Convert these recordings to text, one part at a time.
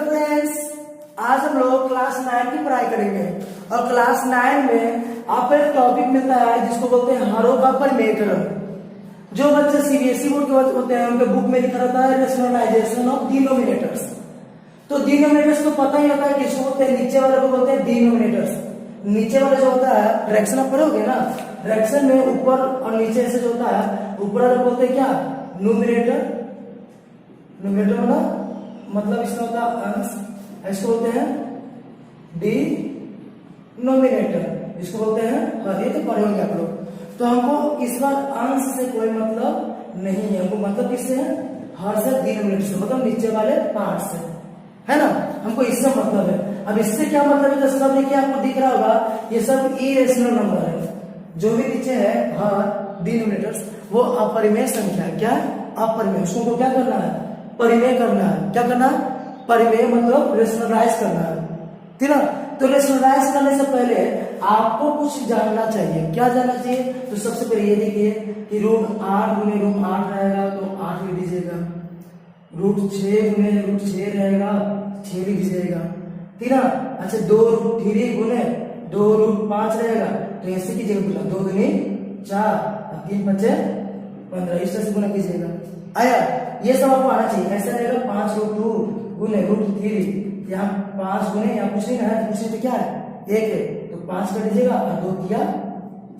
Friends, आज हम लोग क्लास 9 की पढ़ाई करेंगे और क्लास 9 में आपको एक टॉपिक मिलता है जिसको बोलते हैं हरों का परिमेयकरण। जो बच्चे सीबीएसई बोर्ड के होते हैं उनके बुक में लिखा रहता है रेशनलाइजेशन ऑफ डिनोमिनेटर्स। तो डिनोमिनेटर्स तो पता ही होता है किसको बोलते हैं, नीचे वाले को बोलते हैं डिनोमिनेटर्स। नीचे वाले जो होता है फ्रैक्शन आप पढ़ोगे ना, फ्रैक्शन में ऊपर और नीचे से जो होता है ऊपर वाले बोलते हैं क्या, न्यूमिनेटर। न्यूमिनेटर मतलब इसका होता है अंश, इसको बोलते हैं डिनोमिनेटर, इसको बोलते हैं हर। ये तो पढ़े होंगे आप लोग। तो हमको इस बार अंश से कोई मतलब नहीं है, हमको मतलब किससे है, हर से डिनोमिनेटर से, मतलब नीचे वाले पार्ट से, है ना। हमको इससे मतलब है। अब इससे क्या मतलब है, तो सब देखिए आपको दिख रहा होगा ये सब इरेशनल नंबर है। जो भी नीचे है हर डिनोमिनेटर्स वो अपरिमेय संख्या है। क्या अपरिमेय, उसको क्या करना है, परिमेय करना है। क्या करना है, परिमेय मतलब रेशनलाइज करना है, ठीक है। तो रेशनलाइज करने से पहले आपको कुछ जानना चाहिए। क्या जानना चाहिए, तो सबसे पहले ये देखिए कि रूट 8 गुने रूट 8 रहेगा तो 8 लिख दीजिएगा। रूट 6 गुने रूट 6 रहेगा 6 लिख दीजिएगा, ठीक है। अच्छा 2 रूट 3 गुने 2 रूट 5 रहेगा तो ऐसे कीजिएगा, 2 दूनी 4 3 5 15, इस तरह से गुना कीजिएगा। आया, ये सब आपको आना चाहिए। ऐसा रहेगा 5 रूट 2 गुने रूट 3, यहाँ 5 गुने यहाँ कुछ नहीं है, कुछ नहीं तो क्या है 1 है, तो 5 कर दीजिएगा और 2 किया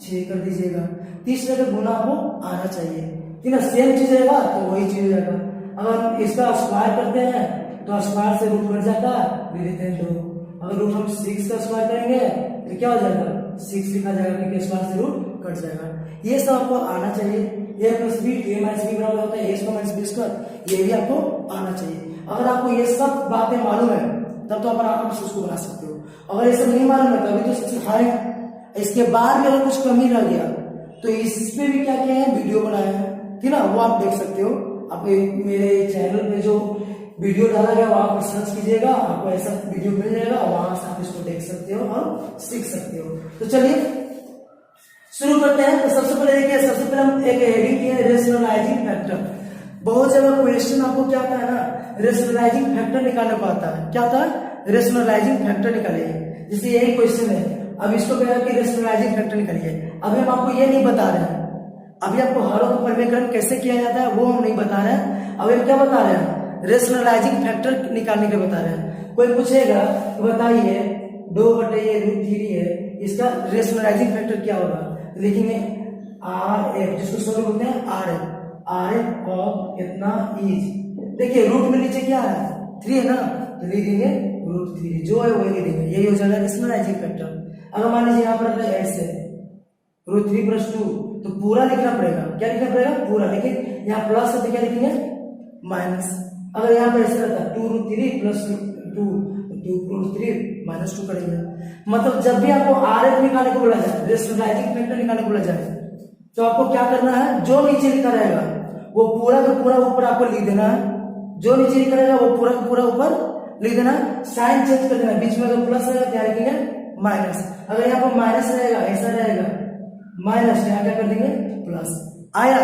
6 कर दीजिएगा। तीसरे का गुना आपको आना चाहिए, ठीक है। सेम चीज रहेगा तो वही चीज हो जाएगा। अगर इसका स्क्वायर करते हैं तो स्क्वायर से रूट कट जाता है, ले लेते हैं 2। अगर रूट हम 6 का स्क्वायर करेंगे तो क्या हो जाएगा 6 लिखा जाएगा, क्योंकि स्क्वायर से रूट कट जाएगा। ये सब आपको आना चाहिए। a plus B a minus B बराबर होता है a square minus B square, ये भी आपको आना चाहिए। अगर आपको ये सब बातें मालूम है तब तो आप आराम से उसको बना सकते हो। अगर ये सब नहीं मालूम है तभी तो सिखाए। इसके बाद भी अगर कुछ कमी रह गया तो इस पे भी क्या किया है, वीडियो बनाया है, ठीक है ना, वो आप देख सकते हो। आप मेरे चैनल पे जो वीडियो डाला गया वहां पर सर्च कीजिएगा, आपको ऐसा वीडियो मिल जाएगा, वहां से आप इसको देख सकते हो और सीख सकते हो। तो चलिए शुरू करते हैं। तो सबसे पहले देखिए, सबसे पहले हम एक हेडिंग किए रेशनलाइजिंग फैक्टर। बहुत जगह क्वेश्चन आपको क्या आता है ना, रेशनलाइजिंग फैक्टर निकालने को आता है। क्या आता है, रेशनलाइजिंग फैक्टर निकालिए। जैसे यही क्वेश्चन है, अब इसको कहा कि रेशनलाइजिंग फैक्टर निकालिए। अभी हम आपको ये नहीं बता रहे हैं, अभी आपको हरों का परिमेयकरण कैसे किया जाता है वो हम नहीं बता रहे हैं। अभी हम क्या बता रहे हैं, रेशनलाइजिंग फैक्टर निकालने के बता रहे हैं। कोई पूछेगा तो बताइए 2/√3 है, इसका रेशनलाइजिंग फैक्टर क्या होगा, लिखेंगे RF, जिसको सॉल्व बोलते हैं RF ऑफ इतना इज। देखिए रूट में नीचे क्या है 3 है ना, तो लिखेंगे √3, जो है वही लिखेंगे, यही हो जाएगा रेशनलाइजिंग फैक्टर। अगर मान लीजिए यहाँ पर ऐसे √3 + 2 तो पूरा लिखना पड़ेगा। क्या लिखना पड़ेगा, पूरा। लेकिन यहाँ प्लस है तो क्या लिखेंगे, माइनस। अगर यहाँ पर ऐसे रहता 2√3 + 2 2√3 -2 करेंगे। मतलब जब भी आपको RF निकालने को बोला जाए, रेशनलाइजिंग फैक्टर निकालने को बोला जाए, तो आपको क्या करना है, जो नीचे लिखा रहेगा वो पूरा का पूरा ऊपर आपको लिख देना है। जो नीचे लिखा रहेगा वो पूरा का पूरा ऊपर लिख देना है। साइन चेंज कर देना, बीच में अगर प्लस रहेगा क्या लिखेंगे, माइनस। अगर यहाँ पर माइनस रहेगा, ऐसा रहेगा माइनस, यहाँ क्या कर देंगे प्लस। आया,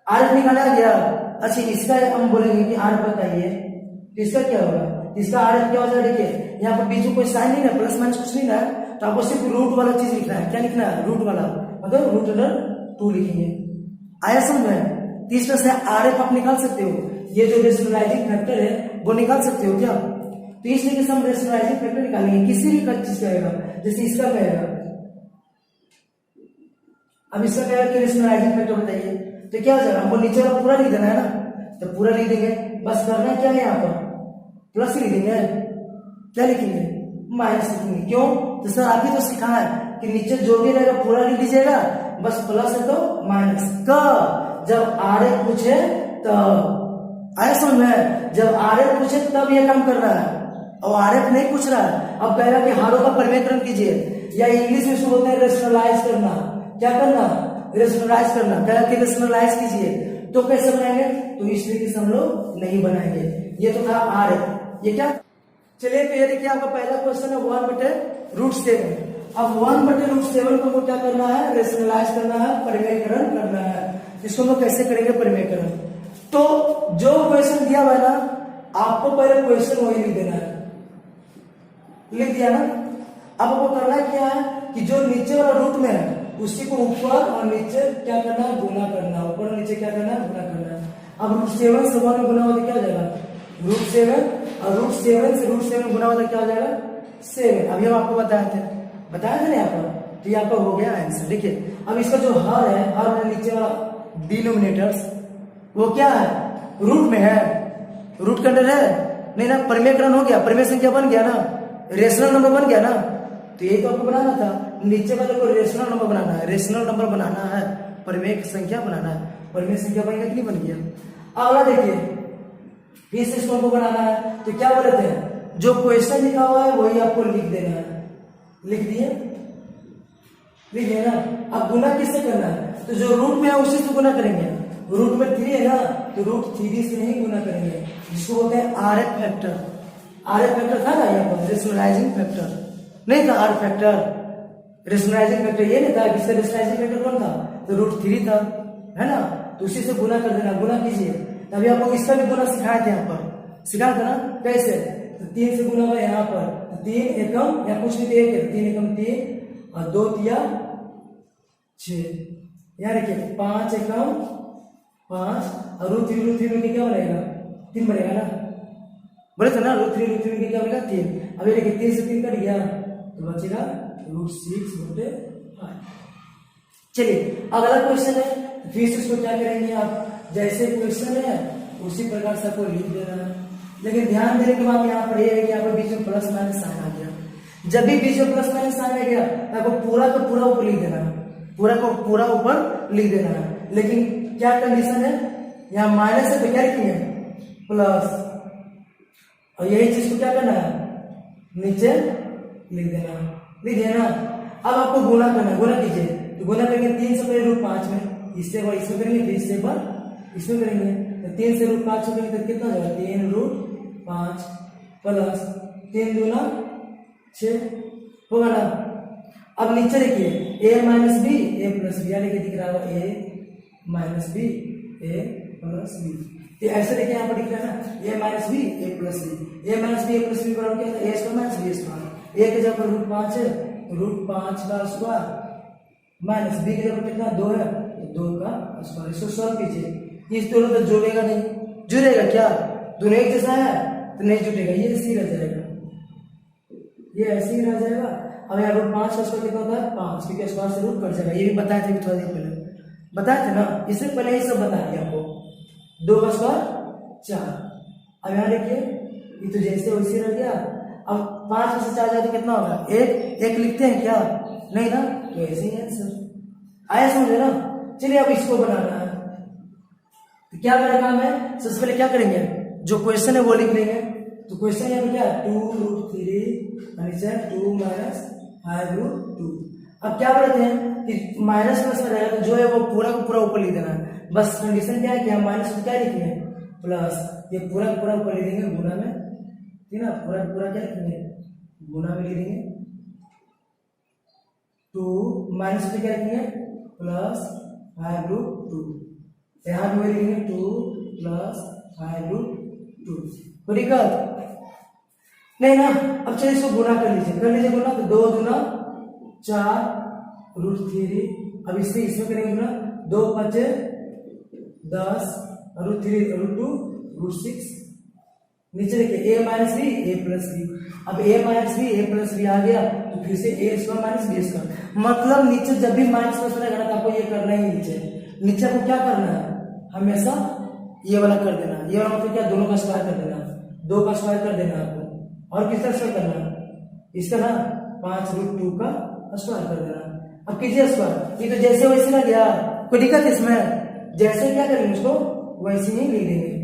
RF निकाला गया। अच्छा इसका हम बोलेंगे कि RF बताइए, तो इसका क्या होगा, इसका RF क्या हो जाएगा। देखिए यहाँ पर बीच में कोई साइन नहीं है, प्लस माइनस कुछ नहीं है, तो आपको सिर्फ रूट वाला चीज लिखना है। क्या लिखना है, रूट वाला, मतलब √2 लिखेंगे। आया समझ में। तीसरा से RF आप निकाल सकते हो, ये जो रेशनलाइजिंग फैक्टर है वो निकाल सकते हो क्या। तो इस तरीके से हम रेशनलाइजिंग फैक्टर निकालेंगे किसी भी चीज का रहेगा। जैसे इसका कहेगा, अब इसका कहेगा कि रेशनलाइजिंग फैक्टर बताइए, तो क्या हो जाएगा, हमको नीचे वाला पूरा लिख देना है ना, तो पूरा लिख देंगे। बस करना क्या है, यहाँ पर प्लस लिख देंगे, क्या लिखेंगे, माइनस लिखेंगे। क्यों, तो सर आप ही तो सिखाया है कि नीचे जो भी रहेगा पूरा लिख दीजिएगा, बस प्लस है तो माइनस। कब, जब RF पूछे तब। आया समझ में, जब RF पूछे तब ये काम करना है, और RF नहीं पूछ रहा है। अब कहेगा कि हारों का परिमेयकरण कीजिए, या इंग्लिश में इसको बोलते हैं रेशनलाइज करना। क्या करना, रेशनलाइज करना। कहेगा कि रेशनलाइज कीजिए, तो कैसे बनाएंगे, तो इस तरीके से हम लोग नहीं बनाएंगे। ये तो था RF, ये क्या। चलिए तो ये देखिए आपका पहला क्वेश्चन है 1/√7। अब 1/√7 को क्या करना है, रेशनलाइज करना है, परिमेयकरण करना है। इसको हम लोग कैसे करेंगे परिमेयकरण। तो जो क्वेश्चन दिया हुआ है ना, आपको पहले क्वेश्चन वही लिख देना है, लिख दिया ना। अब आपको करना क्या है कि जो नीचे वाला रूट में है उसी को ऊपर और नीचे क्या करना है, गुना करना है, ऊपर और नीचे क्या करना है, गुना करना है। अब रूट 7 से 1 में गुना होता क्या हो जाएगा, रूट 7, और रूट 7 से रूट 7 गुना होता क्या हो जाएगा, 7। अभी हम आपको बताए थे ना यहाँ पर, तो ये आपका हो गया आंसर। देखिए अब इसका जो हर है, हर नीचे वाला डिनोमिनेटर्स वो क्या है, रूट में है, रूट के अंदर है नहीं ना, परिमेयकरण हो गया, परिमेय संख्या बन गया ना, रेशनल नंबर बन गया ना। तो ये तो आपको बनाना था, नीचे वाले को रेशनल नंबर बनाना है, रेशनल नंबर बनाना है, परिमेय संख्या बनाना है, परिमेय संख्या बनेगा कि नहीं बन गया। अगला देखिए, फिर से इसको हमको बनाना है, तो क्या बोले थे, जो क्वेश्चन लिखा हुआ है वही आपको लिख देना है, लिख दिए, लिख दिए ना। अब गुना किससे करना है, तो जो रूट में है उसी से गुना करेंगे, रूट में 3 है ना, तो रूट 3 से ही गुना करेंगे, जिसको बोलते हैं RF फैक्टर। RF फैक्टर था ना यहाँ पर, रेशनलाइजिंग फैक्टर नहीं था, R फैक्टर, रेशनलाइजिंग फैक्टर ये नहीं था, किसका रेशनलाइजिंग फैक्टर कौन था, तो रूट 3 था, है ना, तो उसी से गुना कर देना, गुना कीजिए। अभी आपको इसका भी गुना सिखाए थे, यहाँ पर सिखाया था ना, कैसे, तो 3 से गुना हुआ यहाँ पर, तो 3 एकम या कुछ नहीं, 1 है, 3 एकम 3 और 2 तिया 6, यहाँ देखिए 5 एकम 5 और रूट 3 में क्या बनेगा, 3 बनेगा ना, बोले थे ना, रूट 3 में क्या बनेगा, 3। अभी देखिए 3 से 3 कट गया तो बचेगा रूट 6/5। चलिए अगला क्वेश्चन है, फिर से इसको क्या करेंगे आप, जैसे क्वेश्चन है उसी प्रकार से आपको लिख देना है। लेकिन ध्यान देने के बाद यहाँ पर ये है कि यहाँ पर बीच में प्लस माइनस साइन आ गया, जब भी बीच में प्लस माइनस साइन आ गया तो आपको पूरा का पूरा ऊपर लिख देना है, पूरा को पूरा ऊपर लिख देना है। लेकिन क्या कंडीशन है, यहाँ माइनस है तो क्या लिखेंगे, प्लस, और यही चीज को क्या करना है, नीचे लिख देना, लिख दिया ना। अब आपको गुना करना है, गुना कीजिए, तो गुना करेंगे 3 से पहले रूट 5 में, इससे बार इसमें करेंगे, फिर इससे बार इसमें करेंगे, तो 3 से रूट 5 करेंगे तो कितना जाएगा, 3 रूट 5 प्लस 3 दूना 6 होगा ना। अब नीचे देखिए a minus B A plus B, यानी कि दिख रहा है a minus B A plus B, तो ऐसे देखिए यहाँ पर दिख रहा है ना, a minus B A plus B, a minus B A plus B बराबर क्या था, a square minus B square, a की जगह पर रूट 5 है तो रूट 5 का स्क्वायर माइनस बी की जगह पर कितना 2 है तो 2 का स्क्वायर, इसको सॉल्व कीजिए। इस दोनों तो जुड़ेगा नहीं, जुड़ेगा क्या, दोनों एक जैसा है तो नहीं जुड़ेगा, ये ऐसे ही रह जाएगा, ये ऐसे ही रह जाएगा। अब यहाँ रूट 5 का स्क्वायर कितना होता है 5, क्योंकि स्क्वायर से रूट कट जाएगा, ये भी बताए थे थोड़ा देर पहले, बताए थे ना, इससे पहले ही सब बता दिया आपको। 2 का स्क्वायर 4, अब यहाँ देखिए ये तो जैसे वैसे रह गया। अब 5 में से 4 जाए तो कितना होगा, 1 लिखते हैं क्या, नहीं ना, तो ऐसे ही आंसर आया, समझे ना। चलिए अब इसको बनाना है, तो क्या मेरा काम है, सबसे पहले क्या करेंगे, जो क्वेश्चन है वो लिख लेंगे। तो क्वेश्चन यहाँ पे क्या है, 2 रूट 3 2 माइनस 5 रूट 2। अब क्या बोलते हैं कि माइनस प्लस में रहेगा तो जो है वो पूरा को पूरा ऊपर लिख देना है, बस कंडीशन क्या है कि हम माइनस को क्या लिखेंगे, प्लस, ये पूरा का पूरा ऊपर लिख देंगे गुना में, ठीक है ना, पूरा पूरा क्या लिखेंगे, गुना में लिख देंगे। 2 माइनस में क्या लिखेंगे, प्लस 5 रूट 2, यहाँ भी लिखेंगे 2 प्लस 5 रूट 2, कोई दिक्कत नहीं ना। अब चलिए इसको गुना कर लीजिए गुना, तो 2 दूना 4 रूट 3, अब इससे इसमें करेंगे गुना, 2 5 10 रूट 3 रूट 2 रूट 6। नीचे देखिए a minus B A plus B, अब a minus B A plus B आ गया तो फिर से a square minus B square, मतलब नीचे जब भी माइनस प्लस रहेगा तो आपको ये करना ही, नीचे आपको क्या करना है, हमेशा ये वाला कर देना, ये वाला मतलब क्या, दोनों का स्क्वायर कर देना, 2 का स्क्वायर कर देना आपको, और किस तरह से करना है, इसका ना 5 रूट 2 का स्क्वायर कर देना। अब कीजिए स्क्वायर, ये तो जैसे वैसे ना गया, कोई दिक्कत है इसमें, जैसे क्या करेंगे उसको वैसे ही लिख देंगे।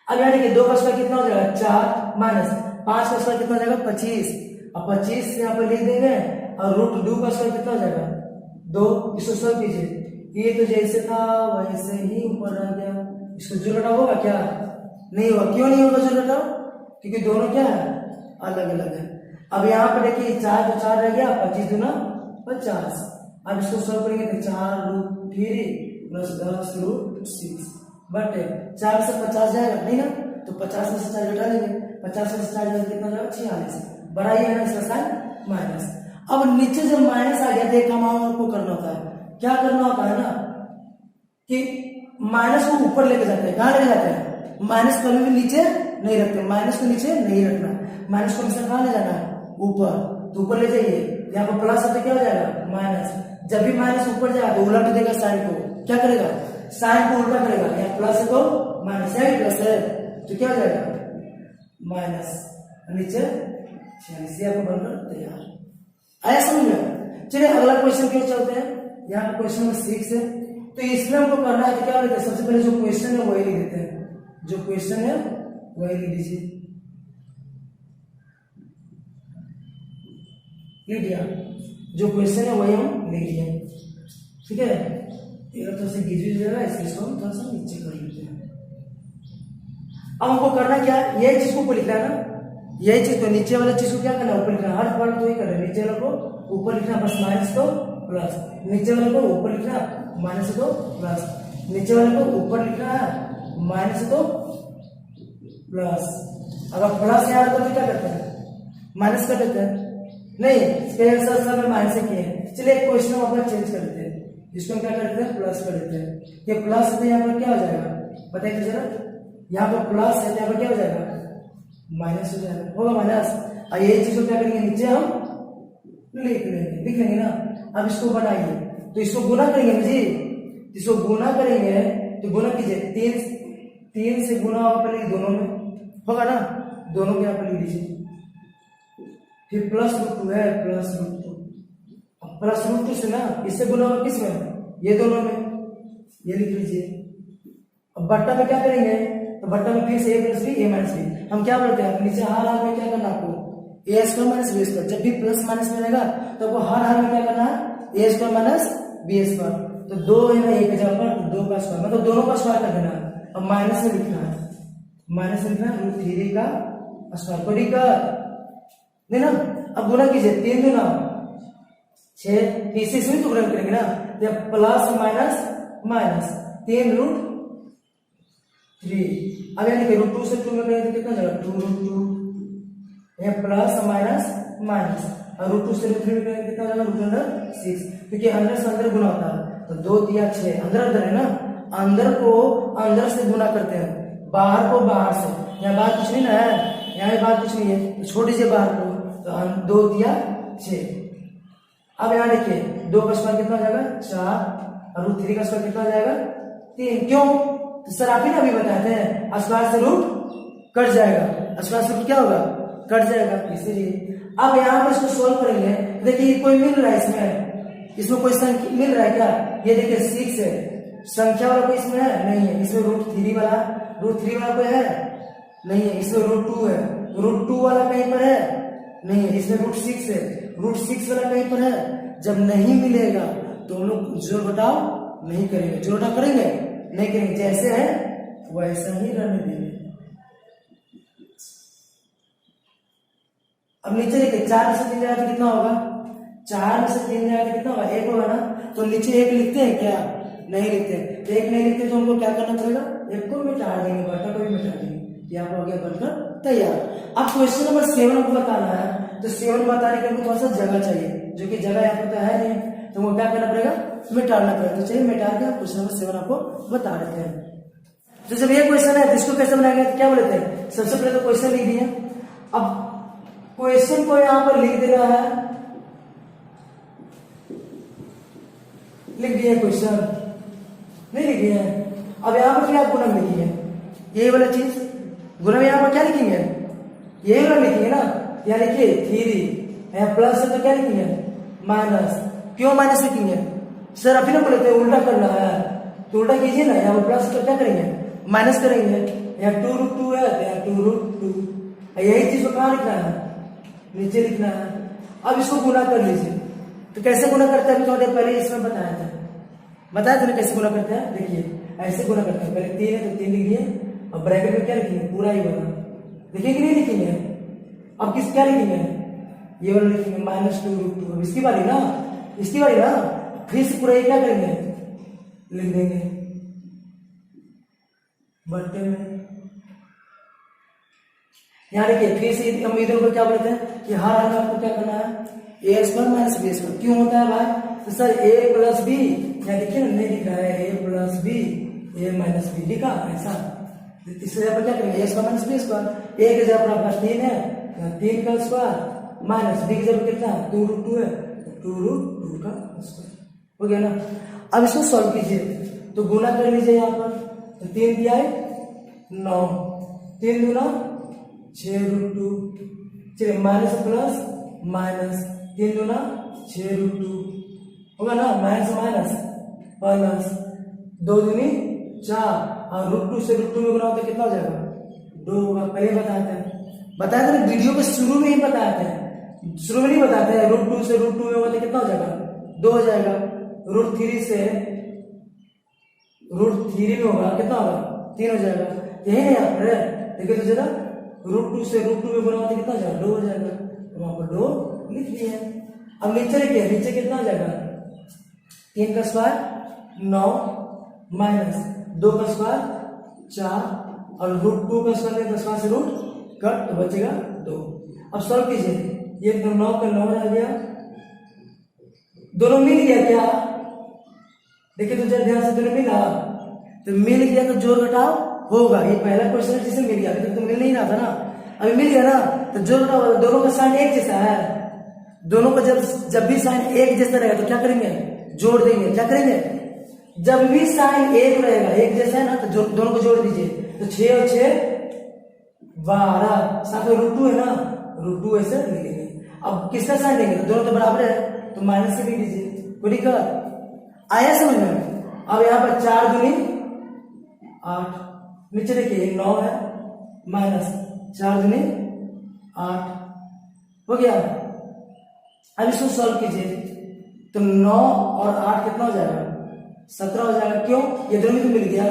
अब यहाँ देखिए 2 का स्क्वायर कितना हो जाएगा 4 माइनस 5 का स्क्वायर कितना हो जाएगा 25, अब 25 यहाँ पर लिख देंगे, और रूट 2 का स्क्वायर कितना हो जाएगा 2, इसको सॉल्व कीजिए, ये तो जैसे था वैसे ही ऊपर आ गया, इसको जुड़ना होगा क्या, नहीं होगा, क्यों नहीं होगा जुड़ना, क्योंकि दोनों क्या है, अलग अलग है। अब यहाँ पर देखिए 4 तो 4 रह गया, 25 दूना 50, अब इसको सॉल्व करेंगे तो 4 रूट 3 प्लस 10 रूट 6, बट 4 से 50 जाएगा नहीं ना, तो 50 में से 4 घटा देंगे, 50 में से 4 जाएगा कितना जाएगा 46, बड़ा ही है ना इसका साइन माइनस। अब नीचे जब माइनस आ गया तो एक काम आपको करना होता है, क्या करना होता है ना कि माइनस को ऊपर लेके जाते हैं, कहाँ लेके जाते हैं, माइनस कभी भी नीचे नहीं रखते, माइनस को नीचे नहीं रखना, माइनस को हमेशा कहाँ ले जाना है ऊपर, तो ऊपर ले जाइए, यहाँ पर प्लस है तो क्या हो जाएगा माइनस, जब भी माइनस ऊपर जाएगा तो उलट देगा साइन को, क्या करेगा साइन को उल्टा करेगा, यहाँ प्लस है तो माइनस, यहाँ प्लस है तो क्या हो जाएगा माइनस, नीचे 46 आपको बनकर तैयार, आया समझ में। चलिए अगला क्वेश्चन क्यों चलते हैं, यहाँ पर क्वेश्चन नंबर 6 है, तो इसमें हमको करना है तो क्या लेते हैं, सबसे पहले जो क्वेश्चन है वही लिख देते हैं, जो क्वेश्चन है वही लिख दीजिए, लिख दिया, जो क्वेश्चन है वही हम लिख दिए, ठीक है। थोड़ा सा गिर जाएगा इसको हम थोड़ा सा नीचे कर लेते हैं। अब हमको करना क्या है, यही चीज को ऊपर लिखना है ना, यही चीज, तो नीचे वाले चीज को क्या करना है ऊपर लिखना, हर वर्ड तो ही कर रहे हैं, नीचे वाले को ऊपर लिखना बस माइनस तो प्लस, नीचे वाले को ऊपर लिखना माइनस तो प्लस, नीचे वाले को ऊपर लिखना है माइनस तो प्लस, अगर प्लस यहाँ तो क्या करते हैं माइनस कर देते हैं, नहीं इसके आंसर सब माइनस किए हैं। चलिए एक क्वेश्चन हम अपना चेंज कर देते हैं, इसको हम क्या करते हैं प्लस कर देते हैं, ये प्लस है तो यहाँ पर क्या हो जाएगा बताइए जरा, यहाँ पर प्लस है तो यहाँ पर क्या हो जाएगा माइनस हो जाएगा, होगा माइनस, और यही चीज को क्या करेंगे नीचे हम लिख लेंगे ना। अब इसको बनाइए तो इसको गुना करेंगे जी, इसको गुना करेंगे तो गुना कीजिए, 3 से गुना होगा पहले दोनों में होगा ना, दोनों के यहाँ पर लिख लीजिए, फिर प्लस रूट 2 है प्लस रूट 2, अब प्लस रूट 2 से ना इससे गुना होगा किस में, ये दोनों में, ये लिख लीजिए। अब बट्टा में क्या करेंगे, तो बट्टा में फिर से a plus B A minus B, हम क्या बोलते हैं नीचे हर हाल में क्या करना आपको ए स्क्वायर माइनस बी स्क्वायर, जब भी प्लस माइनस में रहेगा तो आपको हर हाल में क्या करना है ए स्क्वायर माइनस बी स्क्वायर, तो 2 है ना एक जगह पर 2 का स्क्वायर, मतलब दोनों का स्क्वायर कर देना है, अब माइनस में लिखना है, माइनस में लिखना है √3 का स्क्वायर को नहीं ना। अब गुना कीजिए 3 दूना 6, तीसरे से तो गुना करेंगे ना, तो प्लस माइनस माइनस 3 √3, अब यानी कि √2 से 2 में करेंगे तो कितना जाएगा 2 √2, ये प्लस माइनस माइनस, और √2 से √3 में करेंगे कितना जाएगा √6, क्योंकि अंदर से अंदर गुना होता है, तो 2 3 6 अंदर है ना, अंदर को अंदर से गुना करते हैं, बाहर को बाहर से, यहाँ बाहर कुछ नहीं ना है, यहाँ बाहर कुछ नहीं है, तो छोड़ दीजिए बाहर को, तो 2 3 6, अब यहाँ देखिए 2 का स्क्वायर कितना हो जाएगा 4, और √3 का स्क्वायर कितना हो जाएगा 3, क्यों, तो सर आप ही ना अभी बताए थे स्क्वायर से रूट कट जाएगा, स्क्वायर से रूट क्या होगा कट जाएगा, इसीलिए। अब यहाँ पर इसको सोल्व करेंगे, देखिए कोई मिल रहा है इसमें कोई संख्या मिल रहा है क्या, ये देखिए 6 है, संख्या वाला कोई इसमें है नहीं है, इसमें √3 वाला कोई है नहीं है, इसमें √2 है, √2 वाला कहीं पर है नहीं है, इसमें √6 है, √6 वाला कहीं पर है, जब नहीं मिलेगा तो हम लोग जोड़ घटाव नहीं करेंगे, जोड़ घटाव करेंगे नहीं करेंगे, जैसे है वैसा ही रहने देंगे। अब नीचे देखिए 4 में से 3 जाएगा तो कितना होगा, 4 में से 3 जाएगा तो कितना होगा 1 होगा ना, तो नीचे 1 लिखते हैं क्या, नहीं लिखते, 1 नहीं लिखते तो हमको क्या करना पड़ेगा, 1 को मिटा देंगे, बटा को भी मिटा देंगे, यहाँ पर हो गया बनकर तैयार। अब क्वेश्चन नंबर 7 हमको बताना है, तो 7 बताने के लिए थोड़ा सा जगह चाहिए, जो कि जगह यहाँ पर तो है नहीं, तो वो क्या करना पड़ेगा मिटाना पड़ेगा, तो चलिए मिटा के क्वेश्चन नंबर 7 आपको बता देते हैं। तो जब ये क्वेश्चन है इसको कैसे बनाएंगे, क्या बोलते हैं, सबसे पहले तो क्वेश्चन लिख दिए, अब क्वेश्चन को यहाँ पर लिख देना है, लिख दिए क्वेश्चन नहीं लिख दिए, अब यहाँ पर क्या गुणन लिखिए, यही वाला चीज गुणन यहाँ पर क्या लिखेंगे, यही वाला लिखेंगे ना, यहाँ लिखिए 3, यहाँ प्लस है तो क्या लिखेंगे माइनस, क्यों माइनस लिखेंगे सर, अभी ना बोले थे उल्टा करना है, तो उल्टा कीजिए ना, यहाँ पर प्लस तो क्या करेंगे माइनस करेंगे, यहाँ 2 √2 है तो यहाँ 2 √2, यही चीज को कहाँ लिखना है नीचे लिखना है। अब इसको गुना कर लीजिए, तो कैसे गुना करते हैं थोड़े पहले इसमें बताया था ना कैसे गुना करते हैं, देखिए ऐसे गुना करते हैं, पहले 3 है तो 3 लिख दिए, अब ब्रैकेट में क्या लिखेंगे पूरा ही बना, देखिए कि नहीं लिखेंगे, अब किस क्या लिखेंगे ये वाला लिखेंगे -2 √2, अब इसकी बारी ना फिर से पूरा ये क्या करेंगे लिख देंगे, बट्टे में। यहाँ देखिए फिर से हम इधर को क्या बोलते हैं कि हर अंक आपको क्या करना है, ए स्क्वायर माइनस बी स्क्वायर। क्यों होता है भाई, तो सर ए प्लस बी, यहाँ देखिए ना नहीं दिख रहा है, ए plus B A minus B लिखा ऐसा। इससे जगह पर क्या करेंगे, ए स्क्वायर माइनस बी स्क्वायर। ए की जगह पर आपका 3 है, 3 का स्क्वायर माइनस बी की जगह कितना 2√2 है, 2√2 का स्क्वायर हो गया ना। अब इसको सॉल्व कीजिए तो गुना कर लीजिए यहाँ पर, तो 3 दिया है 9, 3 दूना 6√2, चलिए माइनस प्लस माइनस 3 दूना 6√2 होगा ना, माइनस माइनस प्लस 2 दूनी 4 और √2 से √2 में गुना होता कितना हो जाएगा 2 होगा। पहले बताया था ना, वीडियो के शुरू में ही बताया था, शुरू में नहीं बताते हैं, √2 से √2 में होता कितना हो जाएगा 2 हो जाएगा। √3 से √3 में होगा कितना होगा 3 हो जाएगा। यही नहीं यहाँ पर देखिए तो जरा, √2 से √2 में गुना होता कितना हो जाएगा 2 हो जाएगा, तो वहां पर 2 लिख लिए हैं। अब नीचे लिखिए, नीचे कितना हो जाएगा 3 का स्क्वायर 9 माइनस 2 का स्क्वायर 4 और √2 का स्क्वायर 10 से रूट कट, तो बचेगा 2। अब सॉल्व कीजिए, ये 9 का 9 रह गया, दोनों मिल गया क्या, देखिए तो जरा ध्यान से, दोनों मिला, तो मिल गया तो जोड़ घटाव होगा। ये पहला क्वेश्चन है जिसे मिल गया, अभी तक तो मिल नहीं रहा था ना, अभी मिल गया ना, तो जोड़ घटाव, दोनों का साइन एक जैसा है, दोनों का जब भी साइन एक जैसा रहेगा तो क्या करेंगे जोड़ देंगे। क्या करेंगे, जब भी साइन एक रहेगा एक जैसा है ना, तो दोनों को जोड़ दीजिए, तो 6 और 6 12, साथ में √2 है ना, √2 ऐसे लिखेंगे। अब किसका साइन देंगे, दोनों तो बराबर है तो माइनस से भी दीजिए, कोई दिक्कत आया समझ में। अब यहाँ पर 4 दूनी 8, नीचे देखिए 9 है माइनस 4 दूनी 8 हो गया। अब इसको सॉल्व कीजिए तो 9 और 8 कितना हो जाएगा 17 हो जाएगा। क्यों, ये दोनों तो मिल गया,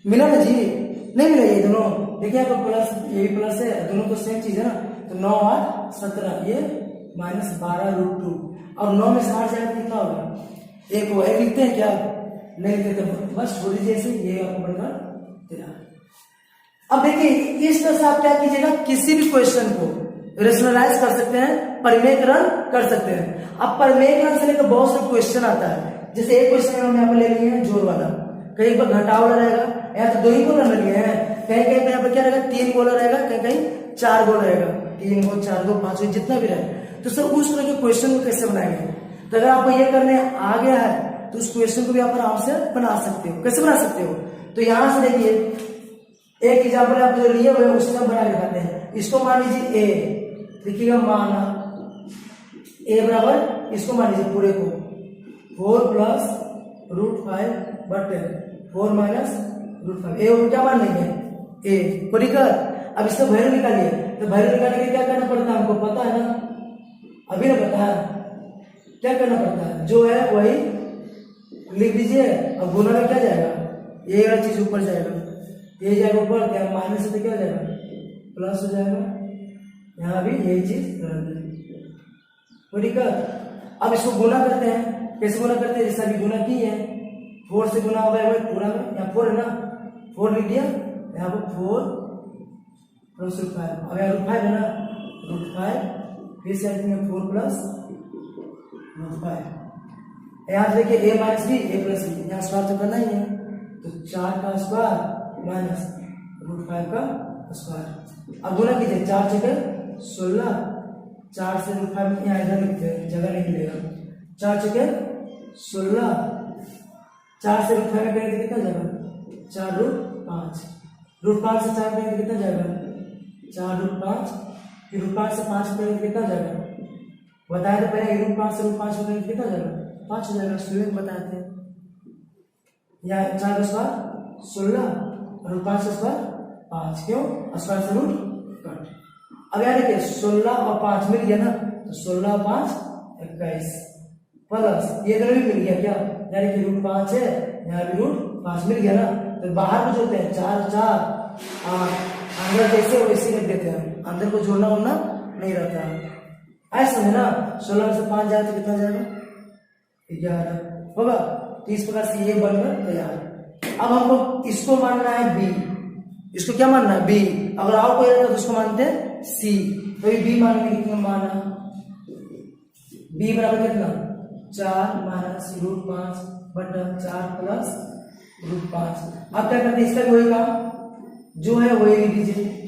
मिला ना जी, नहीं मिला ये दोनों, देखिए यहाँ पर प्लस, ये भी प्लस है, दोनों तो सेम चीज है ना, तो 9 8 17, ये माइनस 12√2 और 9 में से 8 जाएगा कितना होगा 1 होगा। लिखते हैं क्या, नहीं लिखते तो बस छोड़ दीजिए ऐसे, ये आपको बनकर तैयार। अब देखिए इस तरह से आप क्या कीजिएगा, किसी भी क्वेश्चन को रेशनलाइज कर सकते हैं, परिमेयकरण कर सकते हैं। अब परिमेयकरण से लेकर बहुत सारे क्वेश्चन आता है, जैसे एक क्वेश्चन हम यहाँ पर ले लिए हैं जोड़ वाला, कहीं पर घटाव वाला रहेगा, यहाँ तो 2 ही गोला लिए हैं, कहीं कहीं यहाँ पर क्या रहेगा 3 गोला रहेगा, कहीं कहीं 4 गोला रहेगा, 3 गो 4 गो 5 गो जितना भी रहे। तो सर उस तरह के क्वेश्चन को कैसे बनाएंगे, तो अगर आपको ये करने आ गया है तो उस क्वेश्चन को भी आप आराम से बना सकते हो। कैसे बना सकते हो, तो यहां से देखिए एक एग्जाम्पल आप जो लिए हुए उससे हम बना के दिखाते हैं। इसको मान लीजिए ए, देखिएगा माना ए बराबर, इसको मान लीजिए पूरे को 4 प्लस √5 बटे 4 माइनस √5, ए को क्या मान लेंगे ए को दिक्कत। अब इसका वैल्यू निकालिए, तो वैल्यू निकालने के लिए क्या करना पड़ता है हमको पता है ना, अभी ना पता है क्या करना पड़ता है, जो है वही लिख दीजिए। अब गुना में क्या जाएगा, ये वाला चीज ऊपर जाएगा, ये जाएगा ऊपर, क्या माइनस से तो क्या जाएगा प्लस हो जाएगा, यहाँ भी यही चीज कोई दिक्कत। अब इसको गुना करते हैं, कैसे गुना करते हैं, जैसे अभी गुना की है 4 से गुना होगा पूरा में, यहाँ 4 है ना, 4 लिख दिया, यहाँ पर 4 प्लस √5, अब यहाँ √5 है ना, √5 फिर से 4 प्लस √5, यहाँ देखिए a minus B a plus B, यहाँ स्क्वायर तो करना ही है, तो 4 का स्क्वायर माइनस √5 का स्क्वायर। अब गुना कीजिए, 4 छके 16, 4 से √5 यहाँ इधर लिखते हैं, जगह नहीं मिलेगा, 4 छके 16, 4 से √5 में करेंगे कितना जाएगा 4√5, √5 से 4 करेंगे कितना जाएगा 4√5, फिर √5 से 5 करेंगे कितना जाएगा, बताया तो पहले √5 से √5 करेंगे कितना जाएगा 5 हो जाएगा, स्टूडेंट बताए थे। यहाँ 4 का स्क्वायर 16 और √5 का स्क्वायर 5, क्यों स्क्वायर से रूट कट। अब यहाँ देखिए 16 और 5 मिल गया ना, तो 16 और 5 21 प्लस ये दोनों भी मिल गया क्या, यानी कि √5 है, यहाँ भी √5 मिल गया ना, तो बाहर को जोड़ते हैं 4 4 8, अंदर जैसे वैसे लिख देते हैं, अंदर को जोड़ना होना नहीं रहता है, ऐसा समझे ना। 16 में से 5 जाए तो कितना जाएगा 11 होगा, तो इस प्रकार से ये बनकर तैयार। अब हमको इसको मानना है बी, इसको क्या मानना है? बी। अगर और कोई रहता तो उसको मानते हैं सी। तो ये बी मान के कितना माना? बी बराबर कितना? 4 माइनस रूट 5 बटा 4 प्लस रूट 5। अब क्या करते हैं? इसका भी वही काम जो है वही लिख दीजिए,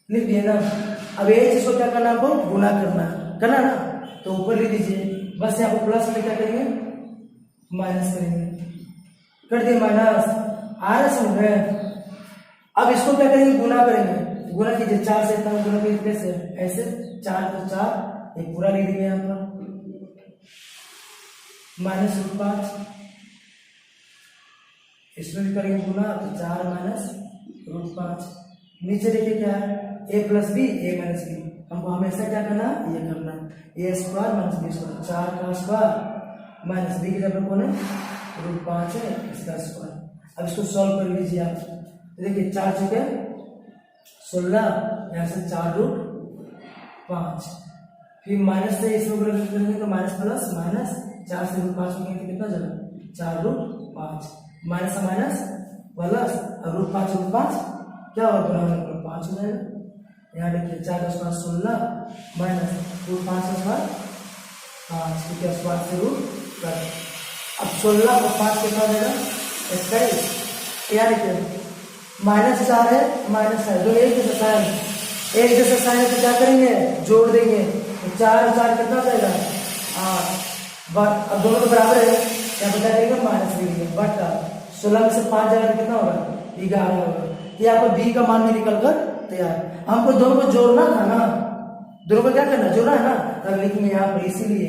लिख दिए ना। अब ये चीज को क्या करना, आपको गुना करना ना, तो ऊपर लिख दीजिए। बस यहाँ को प्लस में क्या करेंगे? माइनस करेंगे। कर दिए माइनस, आ रहा समझ में? अब इसको क्या करेंगे? गुना करेंगे। गुना कीजिए, 4 से इतना गुना कीजिए, कैसे? ऐसे 4 तो 4 एक पूरा लिख दिए यहाँ पर, माइनस रूट 5। इसमें भी करेंगे गुना, तो 4 माइनस रूट 5। नीचे देखिए क्या है? ए plus B, A minus B. हमको हमेशा क्या करना? ये करना, ए स्क्वायर माइनस बी स्क्वायर। 4 का स्क्वायर माइनस बी की जगह कौन है? रूट 5 है, इसका स्क्वायर। अब इसको सॉल्व कर लीजिए आप। देखिए 4 चुके 16, यहाँ से 4 रूट 5, फिर माइनस से इसमें करेंगे तो माइनस प्लस माइनस, 4 से रूट 5 में कितना जगह? 4 रूट 5, माइनस से माइनस प्लस, और रूट 5 क्या होगा? 5 हो जाएगा। यहाँ देखिए 4 का स्क्वायर 16 माइनस रूट 5 का स्क्वायर 5, क्योंकि स्क्वायर से रूट कर। अब 16 और 5 कितना हो जाएगा? 21। क्या देखिए माइनस 4 है, माइनस है, जो एक जैसा साइन, एक जैसा साइन है तो क्या करेंगे? जोड़ देंगे। तो 4 और 4 कितना हो जाएगा? 8। बट अब दोनों तो बराबर है, क्या बता देंगे? माइनस देंगे। बट 16 में से 5 जाएगा तो कितना होगा? 11 होगा। यहाँ पर बी का मान भी निकल कर तैयार। हमको दोनों को जोड़ना था ना, दोनों को क्या करना? जोड़ना है ना, तब लिखेंगे यहाँ पर इसीलिए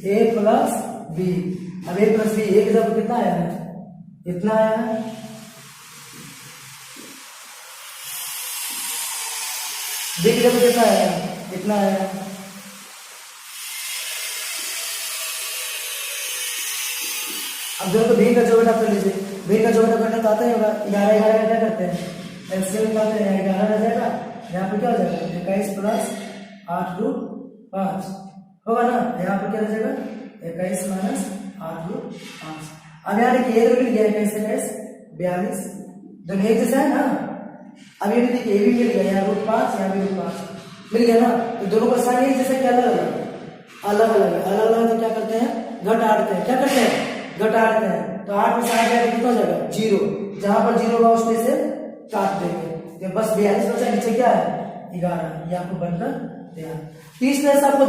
ए प्लस बी। अब ए प्लस बी एक जब कितना आया है? इतना आया है। बी की जब कितना आया? इतना आया है। अब दोनों को भी का जोड़ कर लीजिए। भी का जोड़ करने तो आता ही होगा। 11 11 का क्या करते हैं? एलसीएम निकालते हैं। 11 रह जाएगा, यहाँ पे क्या हो जाएगा? 21 प्लस 8 रूट 5 होगा ना। यहाँ पे क्या रह जाएगा? 21 माइनस 8 रूट 5। अब यहाँ देखिए मिल गया 21 42, दोनों एक जैसा है ना। अब ये देखिए ये भी मिल गया, यहाँ रूट 5, यहाँ भी रूट 5 मिल गया ना। तो दोनों का साइन एक जैसा, क्या अलग अलग है। तो क्या करते हैं? घटाते हैं। क्या करते हैं? घटाते हैं। तो 8 में 7 जाएगा कितना हो जाएगा? 0। जहां पर 0 होगा उसमें से काट देंगे। बस 42 बचा, नीचे क्या है? 11। ये आपको बनकर तैयार। 30 में से आपको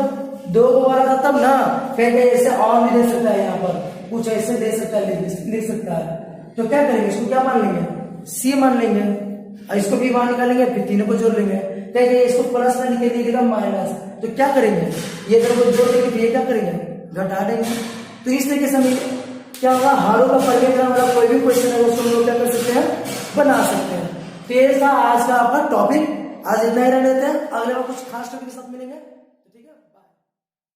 2 को बारा था तब ना, फिर ऐसे और भी दे सकता है, यहाँ पर कुछ ऐसे दे सकता है, लिख सकता है। तो क्या करेंगे? इसको क्या मान लेंगे? सी मान लेंगे, और इसको भी मान निकालेंगे, फिर तीनों को जोड़ लेंगे। कहेंगे इसको प्लस में निकल दिएगा माइनस, तो क्या करेंगे? ये दोनों को जोड़ देंगे, ये क्या करेंगे? घटा देंगे। तो इस तरीके से क्या होगा? हारों का परिवर्तन वाला कोई भी क्वेश्चन है उसको हम लोग क्या कर सकते हैं? बना सकते हैं। तो ये था आज का आपका टॉपिक। आज इतना ही रह लेते हैं, अगले बार कुछ खास टॉपिक के साथ मिलेंगे।